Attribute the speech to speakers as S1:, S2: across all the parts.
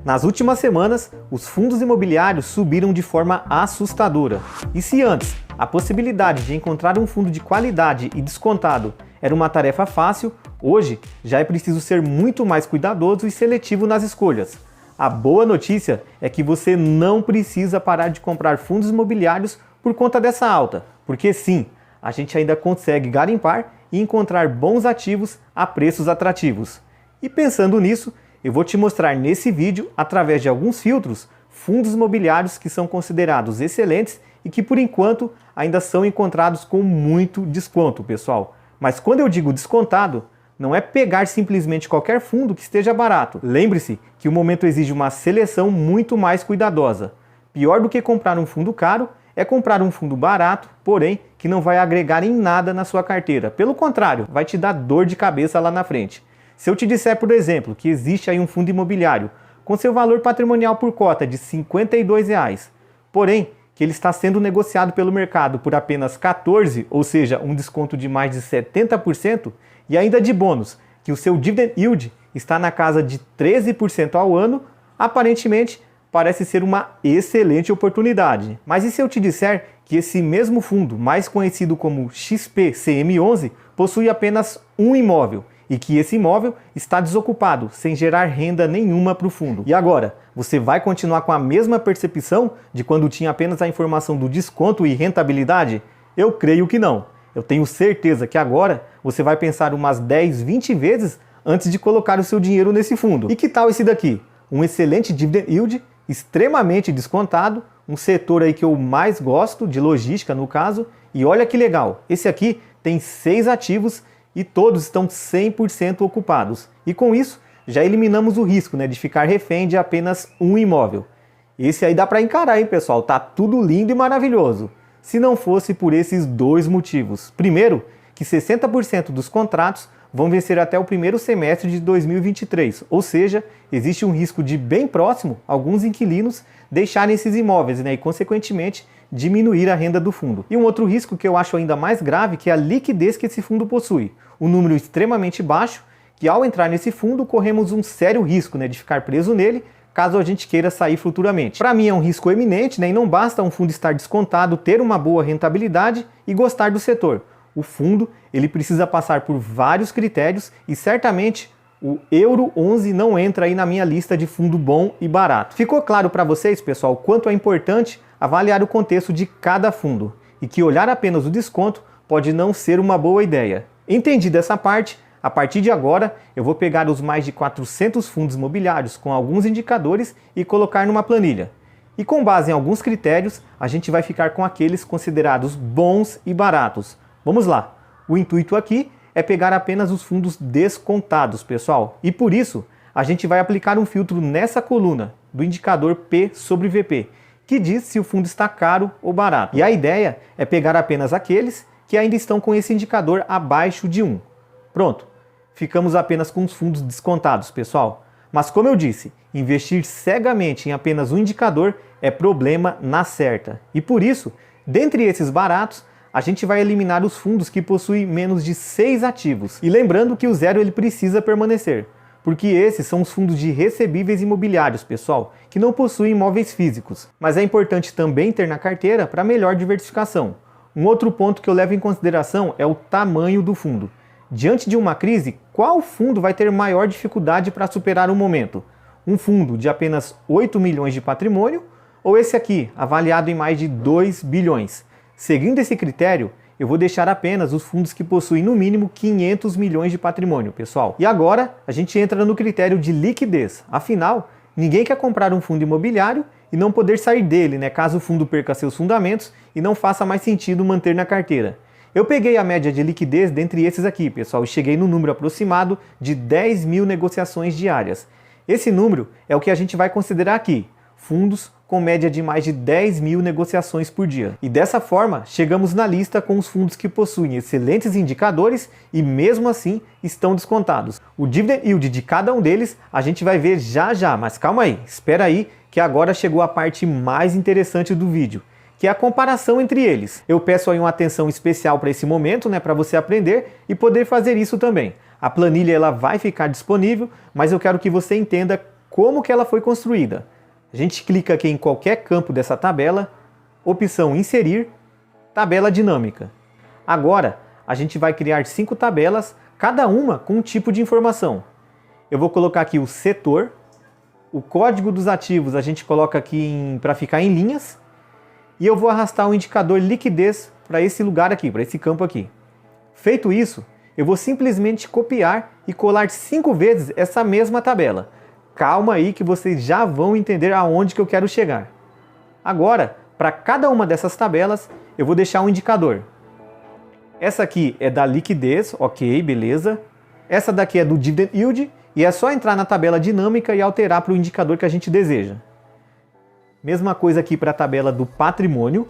S1: Nas últimas semanas, os fundos imobiliários subiram de forma assustadora. E se antes a possibilidade de encontrar um fundo de qualidade e descontado era uma tarefa fácil, hoje já é preciso ser muito mais cuidadoso e seletivo nas escolhas. A boa notícia é que você não precisa parar de comprar fundos imobiliários por conta dessa alta, porque sim, a gente ainda consegue garimpar e encontrar bons ativos a preços atrativos. E pensando nisso, eu vou te mostrar nesse vídeo, através de alguns filtros, fundos imobiliários que são considerados excelentes e que por enquanto ainda são encontrados com muito desconto, pessoal. Mas quando eu digo descontado, não é pegar simplesmente qualquer fundo que esteja barato. Lembre-se que o momento exige uma seleção muito mais cuidadosa. Pior do que comprar um fundo caro é comprar um fundo barato, porém que não vai agregar em nada na sua carteira. Pelo contrário, vai te dar dor de cabeça lá na frente. Se eu te disser, por exemplo, que existe aí um fundo imobiliário com seu valor patrimonial por cota de R$ 52, porém que ele está sendo negociado pelo mercado por apenas 14, ou seja, um desconto de mais de 70%, e ainda de bônus, que o seu dividend yield está na casa de 13% ao ano, aparentemente parece ser uma excelente oportunidade. Mas e se eu te disser que esse mesmo fundo, mais conhecido como XPCM11, possui apenas um imóvel e que esse imóvel está desocupado, sem gerar renda nenhuma para o fundo? E agora, você vai continuar com a mesma percepção de quando tinha apenas a informação do desconto e rentabilidade? Eu creio que não. Eu tenho certeza que agora você vai pensar umas 10, 20 vezes antes de colocar o seu dinheiro nesse fundo. E que tal esse daqui? Um excelente dividend yield, extremamente descontado, um setor aí que eu mais gosto, de logística no caso, e olha que legal, esse aqui tem 6 ativos e todos estão 100% ocupados. E com isso, já eliminamos o risco, de ficar refém de apenas um imóvel. Esse aí dá para encarar, hein, pessoal? Tá tudo lindo e maravilhoso. Se não fosse por esses dois motivos. Primeiro, que 60% dos contratos vão vencer até o primeiro semestre de 2023, ou seja, existe um risco de bem próximo alguns inquilinos deixarem esses imóveis, e consequentemente diminuir a renda do fundo. E um outro risco que eu acho ainda mais grave, que é a liquidez que esse fundo possui. Um número extremamente baixo, que ao entrar nesse fundo corremos um sério risco de ficar preso nele, caso a gente queira sair futuramente. Para mim é um risco eminente, e não basta um fundo estar descontado, ter uma boa rentabilidade e gostar do setor. O fundo ele precisa passar por vários critérios e certamente o Euro 11 não entra aí na minha lista de fundo bom e barato. Ficou claro para vocês, pessoal, quanto é importante avaliar o contexto de cada fundo e que olhar apenas o desconto pode não ser uma boa ideia. Entendida essa parte, a partir de agora eu vou pegar os mais de 400 fundos imobiliários com alguns indicadores e colocar numa planilha. E com base em alguns critérios, a gente vai ficar com aqueles considerados bons e baratos. Vamos lá! O intuito aqui é pegar apenas os fundos descontados, pessoal. E por isso, a gente vai aplicar um filtro nessa coluna do indicador P sobre VP, que diz se o fundo está caro ou barato. E a ideia é pegar apenas aqueles que ainda estão com esse indicador abaixo de 1. Pronto! Ficamos apenas com os fundos descontados, pessoal. Mas como eu disse, investir cegamente em apenas um indicador é problema na certa. E por isso, dentre esses baratos, a gente vai eliminar os fundos que possuem menos de 6 ativos. E lembrando que o zero ele precisa permanecer, porque esses são os fundos de recebíveis imobiliários, pessoal, que não possuem imóveis físicos. Mas é importante também ter na carteira para melhor diversificação. Um outro ponto que eu levo em consideração é o tamanho do fundo. Diante de uma crise, qual fundo vai ter maior dificuldade para superar o momento? Um fundo de apenas 8 milhões de patrimônio ou esse aqui, avaliado em mais de 2 bilhões? Seguindo esse critério, eu vou deixar apenas os fundos que possuem no mínimo 500 milhões de patrimônio, pessoal. E agora a gente entra no critério de liquidez. Afinal, ninguém quer comprar um fundo imobiliário e não poder sair dele, caso o fundo perca seus fundamentos e não faça mais sentido manter na carteira. Eu peguei a média de liquidez dentre esses aqui, pessoal, e cheguei no número aproximado de 10 mil negociações diárias. Esse número é o que a gente vai considerar aqui, fundos com média de mais de 10 mil negociações por dia. E dessa forma, chegamos na lista com os fundos que possuem excelentes indicadores e mesmo assim estão descontados. O dividend yield de cada um deles a gente vai ver já já, mas calma aí, espera aí que agora chegou a parte mais interessante do vídeo, que é a comparação entre eles. Eu peço aí uma atenção especial para esse momento, para você aprender e poder fazer isso também. A planilha ela vai ficar disponível, mas eu quero que você entenda como que ela foi construída. A gente clica aqui em qualquer campo dessa tabela, opção Inserir, tabela dinâmica. Agora, a gente vai criar 5 tabelas, cada uma com um tipo de informação. Eu vou colocar aqui o setor, o código dos ativos a gente coloca aqui para ficar em linhas, e eu vou arrastar o indicador liquidez para esse lugar aqui, para esse campo aqui. Feito isso, eu vou simplesmente copiar e colar 5 vezes essa mesma tabela. Calma aí que vocês já vão entender aonde que eu quero chegar. Agora, para cada uma dessas tabelas, eu vou deixar um indicador. Essa aqui é da liquidez, ok, beleza. Essa daqui é do Dividend Yield, e é só entrar na tabela dinâmica e alterar para o indicador que a gente deseja. Mesma coisa aqui para a tabela do patrimônio.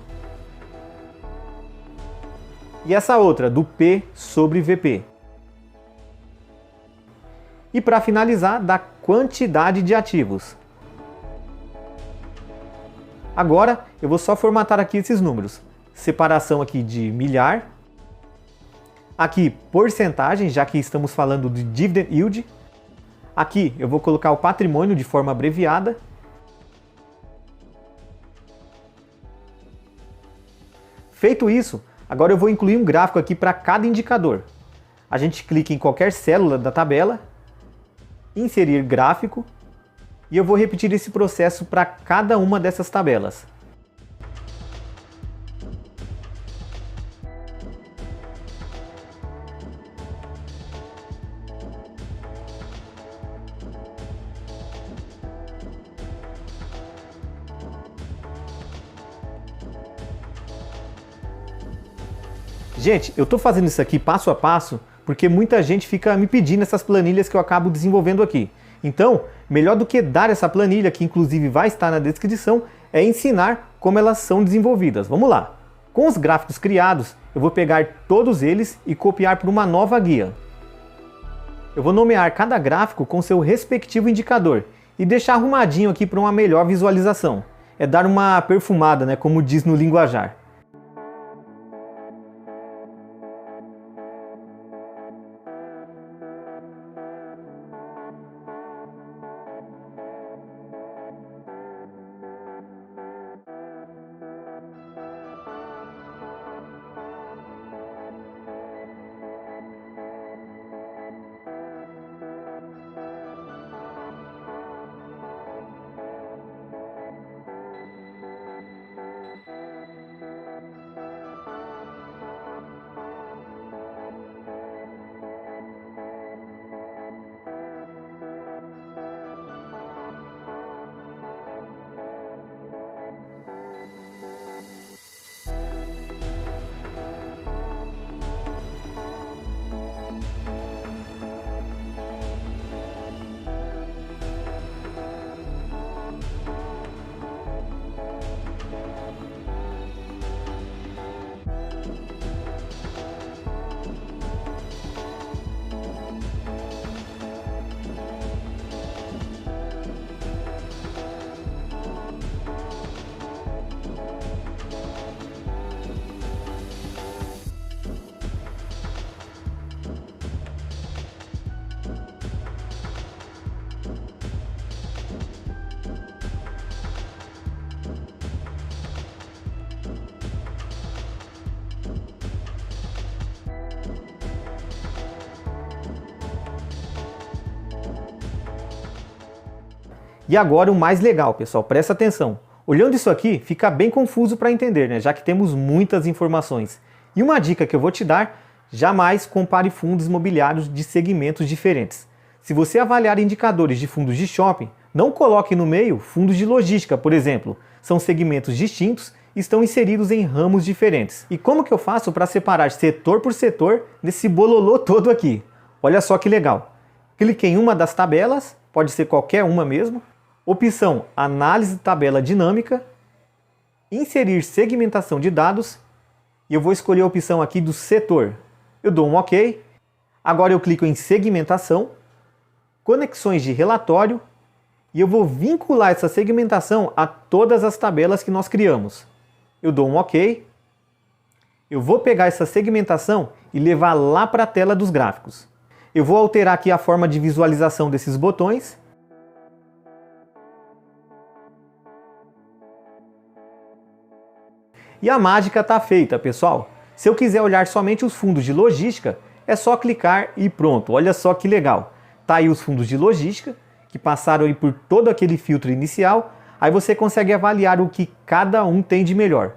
S1: E essa outra, do P sobre VP. E para finalizar, da quantidade de ativos. Agora, eu vou só formatar aqui esses números. Separação aqui de milhar. Aqui, porcentagem, já que estamos falando de Dividend Yield. Aqui, eu vou colocar o patrimônio de forma abreviada. Feito isso, agora eu vou incluir um gráfico aqui para cada indicador. A gente clica em qualquer célula da tabela, inserir gráfico, e eu vou repetir esse processo para cada uma dessas tabelas. Gente, eu estou fazendo isso aqui passo a passo porque muita gente fica me pedindo essas planilhas que eu acabo desenvolvendo aqui. Então, melhor do que dar essa planilha, que inclusive vai estar na descrição, é ensinar como elas são desenvolvidas. Vamos lá! Com os gráficos criados, eu vou pegar todos eles e copiar para uma nova guia. Eu vou nomear cada gráfico com seu respectivo indicador e deixar arrumadinho aqui para uma melhor visualização. É dar uma perfumada, né, como diz no linguajar. E agora o mais legal, pessoal, presta atenção. Olhando isso aqui, fica bem confuso para entender, né? Já que temos muitas informações. E uma dica que eu vou te dar, jamais compare fundos imobiliários de segmentos diferentes. Se você avaliar indicadores de fundos de shopping, não coloque no meio fundos de logística, por exemplo. São segmentos distintos e estão inseridos em ramos diferentes. E como que eu faço para separar setor por setor nesse bololô todo aqui? Olha só que legal. Clique em uma das tabelas, pode ser qualquer uma mesmo. Opção Análise de tabela dinâmica, inserir segmentação de dados, e eu vou escolher a opção aqui do setor. Eu dou um OK. Agora eu clico em segmentação, conexões de relatório, e eu vou vincular essa segmentação a todas as tabelas que nós criamos. Eu dou um OK. Eu vou pegar essa segmentação e levar lá para a tela dos gráficos. Eu vou alterar aqui a forma de visualização desses botões. E a mágica está feita, pessoal. Se eu quiser olhar somente os fundos de logística, é só clicar e pronto. Olha só que legal. Tá aí os fundos de logística, que passaram aí por todo aquele filtro inicial. Aí você consegue avaliar o que cada um tem de melhor.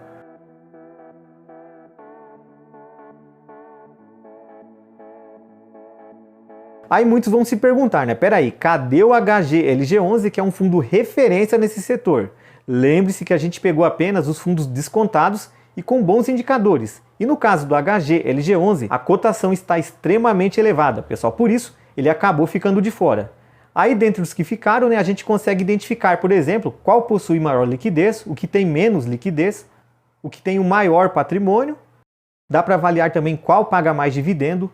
S1: Aí muitos vão se perguntar, né? Peraí, cadê o HGLG11, que é um fundo referência nesse setor? Lembre-se que a gente pegou apenas os fundos descontados e com bons indicadores. E no caso do HGLG11, a cotação está extremamente elevada, pessoal. Por isso, ele acabou ficando de fora. Aí, dentre os que ficaram, né, a gente consegue identificar, por exemplo, qual possui maior liquidez, o que tem menos liquidez, o que tem o maior patrimônio. Dá para avaliar também qual paga mais dividendo,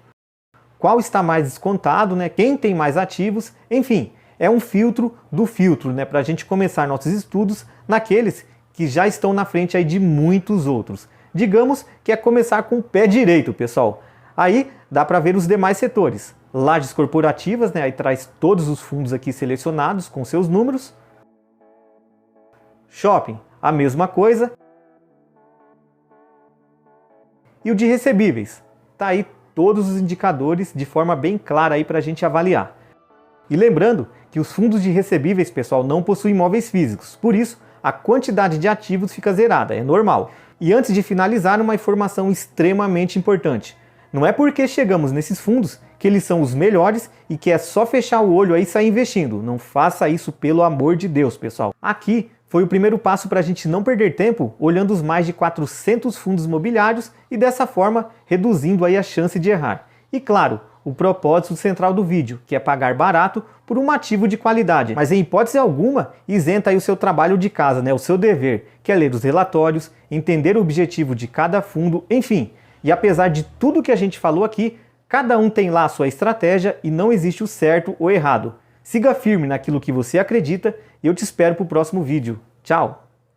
S1: qual está mais descontado, né, quem tem mais ativos. Enfim, é um filtro do filtro, né, para a gente começar nossos estudos naqueles que já estão na frente aí de muitos outros. Digamos que é começar com o pé direito, pessoal. Aí dá para ver os demais setores. Lajes corporativas, né? Aí traz todos os fundos aqui selecionados com seus números. Shopping, a mesma coisa. E o de recebíveis. Tá aí todos os indicadores de forma bem clara aí para a gente avaliar. E lembrando que os fundos de recebíveis, pessoal, não possuem imóveis físicos. Por isso, a quantidade de ativos fica zerada, é normal. E antes de finalizar, uma informação extremamente importante. Não é porque chegamos nesses fundos que eles são os melhores e que é só fechar o olho aí e sair investindo. Não faça isso, pelo amor de Deus, pessoal. Aqui foi o primeiro passo para a gente não perder tempo olhando os mais de 400 fundos imobiliários e dessa forma reduzindo aí a chance de errar. E claro, o propósito central do vídeo, que é pagar barato por um ativo de qualidade. Mas em hipótese alguma, isenta aí o seu trabalho de casa, né? O seu dever, que é ler os relatórios, entender o objetivo de cada fundo, enfim. E apesar de tudo que a gente falou aqui, cada um tem lá a sua estratégia e não existe o certo ou errado. Siga firme naquilo que você acredita e eu te espero para o próximo vídeo. Tchau!